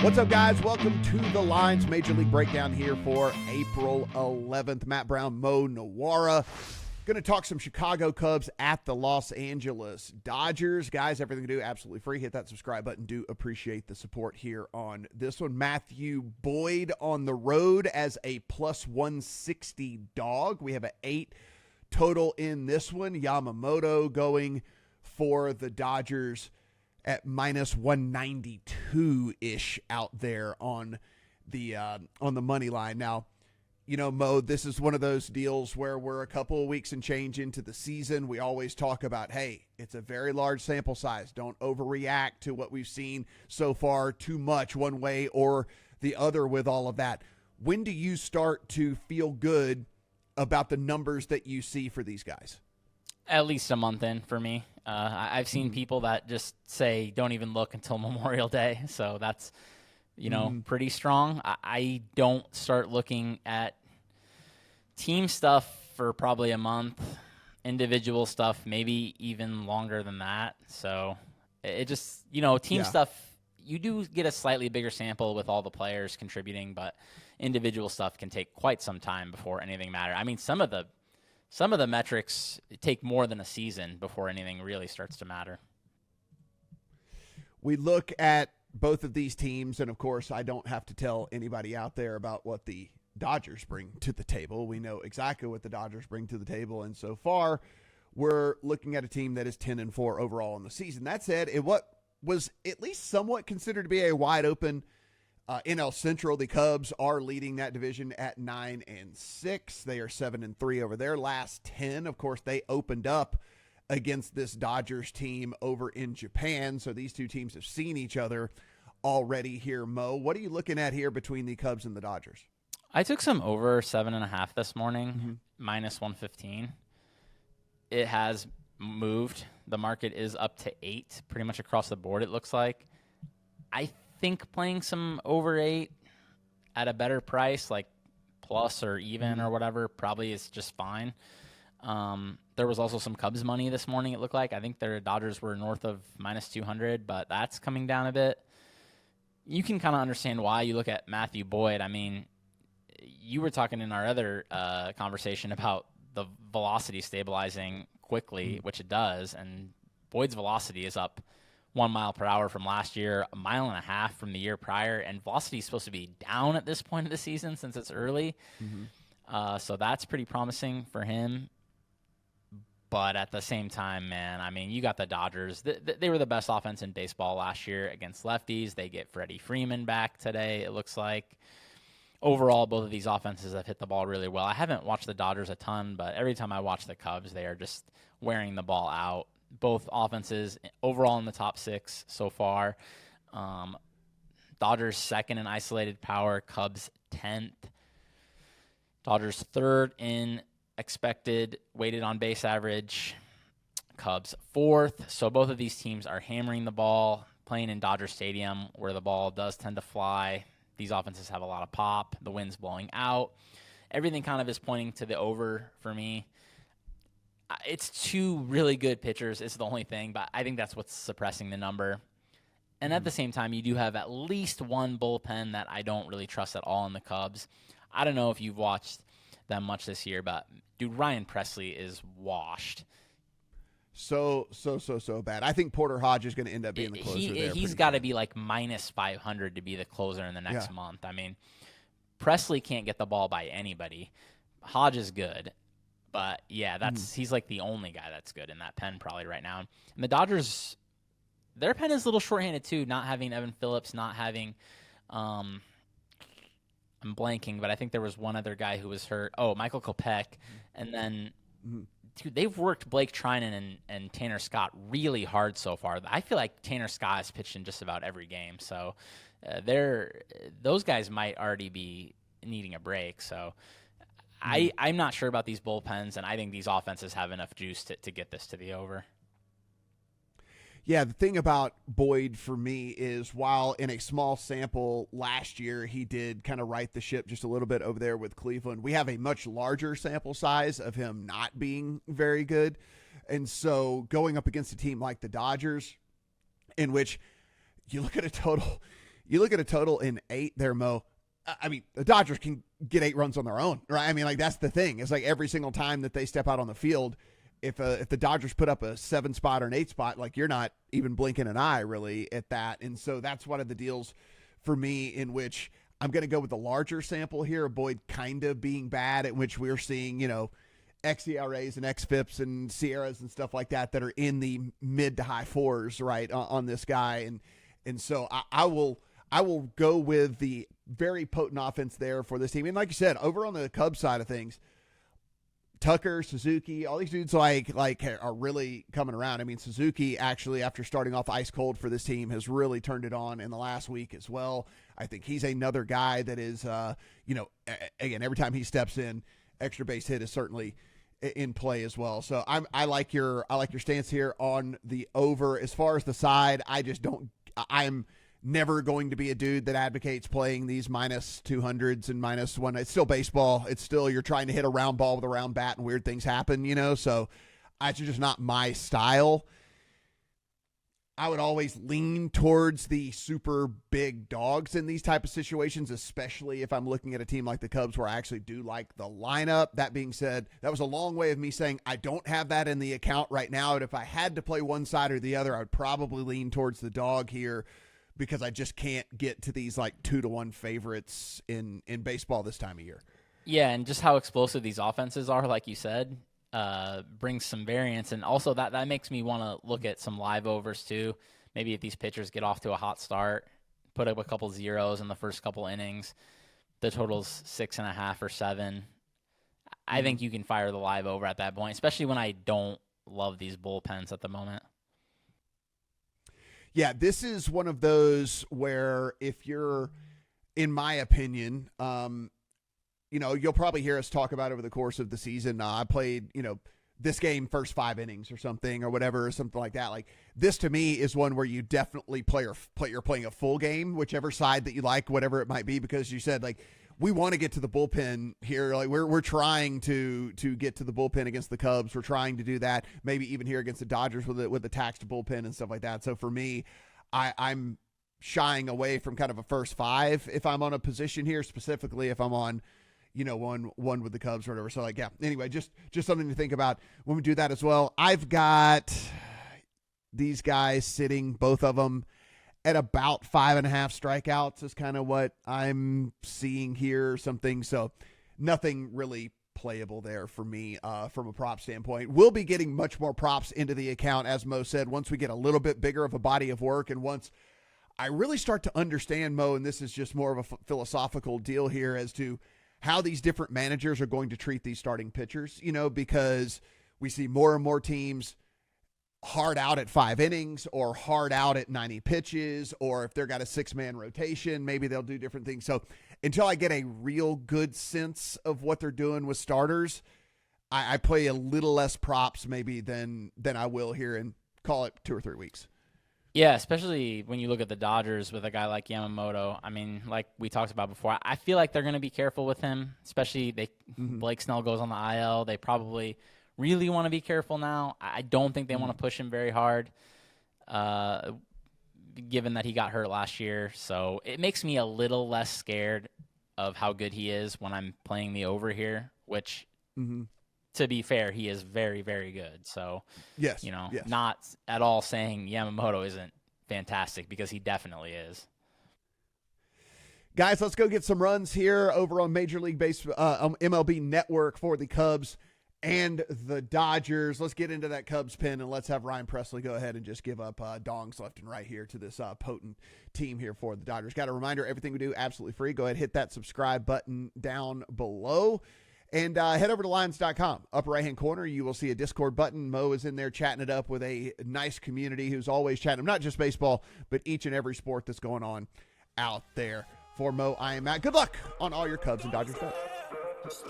What's up, guys? Welcome to the Lines Major League Breakdown here for April 11th. Matt Brown, Mo Nawara. Going to talk some Chicago Cubs at the Los Angeles Dodgers. Guys, everything to do absolutely free. Hit that subscribe button. Do appreciate the support here on this one. Matthew Boyd on the road as a plus 160 dog. We have an 8 total in this one. Yamamoto going for the Dodgers at minus 192-ish out there on the money line. Now, you know, Mo, this is one of those deals where we're a couple of weeks and change into the season. We always talk about, hey, it's a very large sample size. Don't overreact to what we've seen so far too much one way or the other with all of that. When do you start to feel good about the numbers that you see for these guys? At least a month in for me. I've seen people that just say don't even look until Memorial Day. So that's, pretty strong. I don't start looking at team stuff for probably a month, individual stuff maybe even longer than that. So it just, team stuff, you do get a slightly bigger sample with all the players contributing, but individual stuff can take quite some time before anything matters. I mean, some of the metrics take more than a season before anything really starts to matter. We look at both of these teams, and of course, I don't have to tell anybody out there about what the Dodgers bring to the table. We know exactly what the Dodgers bring to the table, and so far, we're looking at a team that is 10-4 overall in the season. That said, it what was at least somewhat considered to be a wide open NL Central. The Cubs are leading that division at 9-6. They are 7-3 over their last 10. Of course, they opened up against this Dodgers team over in Japan. So these two teams have seen each other already here. Mo, what are you looking at here between the Cubs and the Dodgers? I took some over 7.5 this morning, minus 115. It has moved. The market is up to 8 pretty much across the board, it looks like. I think playing some over 8 at a better price, like plus or even or whatever, probably is just fine. There was also some Cubs money this morning, it looked like. I think their Dodgers were north of minus 200, but that's coming down a bit. You can kind of understand why. You look at Matthew Boyd. I mean, you were talking in our other conversation about the velocity stabilizing quickly, which it does, and Boyd's velocity is up 1 mile per hour from last year, 1.5 miles from the year prior, and velocity is supposed to be down at this point of the season since it's early. So that's pretty promising for him. But at the same time, man, I mean, you got the Dodgers. They were the best offense in baseball last year against lefties. They get Freddie Freeman back today, it looks like. Overall, both of these offenses have hit the ball really well. I haven't watched the Dodgers a ton, but every time I watch the Cubs, they are just wearing the ball out. Both offenses overall in the top 6 so far. Dodgers second in isolated power, Cubs 10th. Dodgers third in expected weighted on base average, Cubs 4th. So both of these teams are hammering the ball, playing in Dodger Stadium where the ball does tend to fly. These offenses have a lot of pop. The wind's blowing out. Everything kind of is pointing to the over for me. It's 2 really good pitchers. It's the only thing, but I think that's what's suppressing the number. And at the same time, you do have at least one bullpen that I don't really trust at all in the Cubs. I don't know if you've watched them much this year, but dude, Ryan Presley is washed. So bad. I think Porter Hodge is going to end up being the closer there. He's got to be like minus 500 to be the closer in the next month. I mean, Presley can't get the ball by anybody. Hodge is good. But, yeah, he's like the only guy that's good in that pen probably right now. And the Dodgers, their pen is a little shorthanded too, not having Evan Phillips, not having I'm blanking, but I think there was one other guy who was hurt. Oh, Michael Kopech. And then, dude, they've worked Blake Trinan and Tanner Scott really hard so far. I feel like Tanner Scott has pitched in just about every game. So those guys might already be needing a break. So I'm not sure about these bullpens, and I think these offenses have enough juice to get this to the over. Yeah, the thing about Boyd for me is while in a small sample last year, he did kind of right the ship just a little bit over there with Cleveland. We have a much larger sample size of him not being very good. And so going up against a team like the Dodgers, in which you look at a total, you look at a total in 8 there, Mo. I mean, the Dodgers can get 8 runs on their own, right? I mean, like, that's the thing. It's like every single time that they step out on the field, if the Dodgers put up a 7 spot or an 8 spot, like, you're not even blinking an eye really at that. And so that's one of the deals for me in which I'm going to go with the larger sample here, avoid kind of being bad, at which we're seeing, XERAs and XFIPs and Sierras and stuff like that are in the mid to high 4s, right, on this guy. And so I will go with the very potent offense there for this team. And like you said, over on the Cubs side of things, Tucker, Suzuki, all these dudes like are really coming around. I mean, Suzuki actually, after starting off ice cold for this team, has really turned it on in the last week as well. I think he's another guy that is, again, every time he steps in, extra base hit is certainly in play as well. So I like your stance here on the over. As far as the side, I'm never going to be a dude that advocates playing these minus 200s and minus 1. It's still baseball. It's still, you're trying to hit a round ball with a round bat and weird things happen, so it's just not my style. I would always lean towards the super big dogs in these type of situations, especially if I'm looking at a team like the Cubs where I actually do like the lineup. That being said, that was a long way of me saying I don't have that in the account right now. And if I had to play one side or the other, I would probably lean towards the dog here, because I just can't get to these like 2-1 favorites in baseball this time of year. Yeah, and just how explosive these offenses are, like you said, brings some variance. And also that makes me want to look at some live overs too. Maybe if these pitchers get off to a hot start, put up a couple zeros in the first couple innings, the total's 6.5 or 7. I think you can fire the live over at that point, especially when I don't love these bullpens at the moment. Yeah, this is one of those where if you're, in my opinion, you'll probably hear us talk about over the course of the season. I played, this game first 5 innings or something or whatever, or something like that. Like, this to me is one where you definitely you're playing a full game, whichever side that you like, whatever it might be, because you said, like, we want to get to the bullpen here. Like, we're trying to get to the bullpen against the Cubs. We're trying to do that. Maybe even here against the Dodgers with the taxed bullpen and stuff like that. So for me, I'm shying away from kind of a first 5 if I'm on a position here, specifically if I'm on, one with the Cubs or whatever. So like, yeah. Anyway, just something to think about when we do that as well. I've got these guys sitting, both of them, at about 5.5 strikeouts is kind of what I'm seeing here or something. So nothing really playable there for me from a prop standpoint. We'll be getting much more props into the account, as Mo said, once we get a little bit bigger of a body of work. And once I really start to understand, Mo, and this is just more of a philosophical deal here as to how these different managers are going to treat these starting pitchers, because we see more and more teams hard out at 5 innings or hard out at 90 pitches, or if they've got a 6-man rotation, maybe they'll do different things. So until I get a real good sense of what they're doing with starters, I play a little less props maybe than I will here and call it 2 or 3 weeks. Yeah, especially when you look at the Dodgers with a guy like Yamamoto. I mean, like we talked about before, I feel like they're going to be careful with him, especially Blake Snell goes on the IL. They probably really want to be careful now. I don't think they want to push him very hard, given that he got hurt last year. So it makes me a little less scared of how good he is when I'm playing the over here, which, to be fair, he is very, very good. So, yes, not at all saying Yamamoto isn't fantastic, because he definitely is. Guys, let's go get some runs here over on Major League Baseball, MLB Network for the Cubs and the Dodgers. Let's get into that Cubs pin, and let's have Ryan Presley go ahead and just give up dongs left and right here to this potent team here for the Dodgers. Got a reminder, everything we do absolutely free. Go ahead, hit that subscribe button down below, and head over to Lions.com. Upper right-hand corner, you will see a Discord button. Mo is in there chatting it up with a nice community who's always chatting, not just baseball, but each and every sport that's going on out there. For Mo, I am Matt. Good luck on all your Cubs and Dodgers bets.